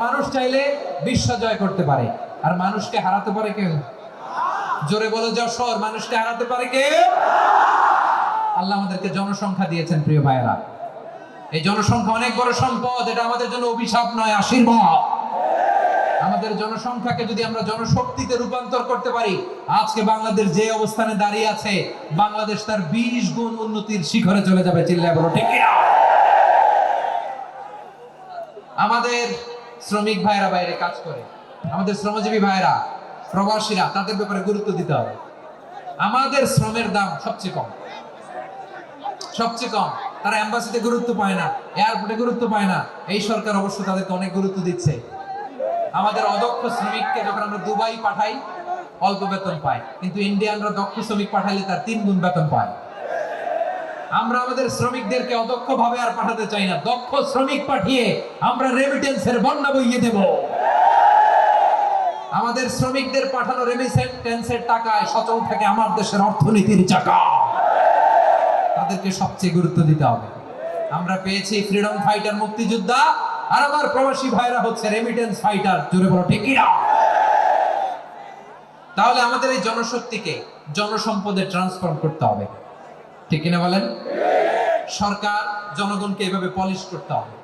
মানুষ চাইলে বিশ্ব জয় করতে পারে, আর মানুষকে হারাতে পারে কেউ? জোরে বলে যশোর, মানুষকে হারাতে পারে কে? আল্লাহ আমাদেরকে জনসংখ্যা দিয়েছেন প্রিয় ভাইয়েরা। এই জনসংখ্যা অনেক বড় সম্পদ, এটা আমাদের জন্য অভিশাপ নয়, আশীর্বাদ। আমাদের জনসংখ্যাকে যদি আমরা জনশক্তিতে রূপান্তর করতে পারি, আজকে বাংলাদেশ যে অবস্থানে দাঁড়িয়ে আছে, বাংলাদেশ তার 20 গুণ উন্নতির শিখরে চলে যাবে। চিল্লায় বলো ঠিক কিনা? আমাদের শ্রমিক ভাইরা বাইরে কাজ করে, আমাদের শ্রমজীবী ভাইরা, প্রবাসীরা, তাদের ব্যাপারে গুরুত্ব দিতে হবে। আমাদের শ্রমের দাম সবচেয়ে কম, সবচেয়ে কম। তারা এম্বাসিতে গুরুত্ব পায় না, এয়ারপোর্টে গুরুত্ব পায় না। এই সরকার অবশ্য তাদেরকে অনেক গুরুত্ব দিচ্ছে। আমাদের অদক্ষ শ্রমিককে যখন আমরা দুবাই পাঠাই, অল্প বেতন পায়, কিন্তু ইন্ডিয়ানরা দক্ষ শ্রমিক পাঠাইলে তার 3 গুণ বেতন পায়। আমরা আমাদের শ্রমিকদেরকে অদক্ষ ভাবে আর পাঠাতে চাই না, দক্ষ শ্রমিক পাঠিয়ে আমরা রেমিটেন্সের বন্যা বইয়ে দেব। আমাদের শ্রমিকদের পাঠানো রেমিটেন্সের টাকায় সচল থাকে আমার দেশের অর্থনীতির চাকা। তাদেরকে সবচেয়ে গুরুত্ব দিতে হবে। আমরা পেয়েছি ফ্রিডম ফাইটার, মুক্তিযোদ্ধা, আর আমার প্রবাসী ভাইরা হচ্ছে রেমিটেন্স ফাইটার। জোরে বলো ঠিক কিনা? তাহলে আমাদের এই জনশক্তিকে জনসম্পদে ট্রান্সফর্ম করতে হবে, ঠিক কিনা বলেন? সরকার জনগণকে এভাবে পলিশ করতে হবে।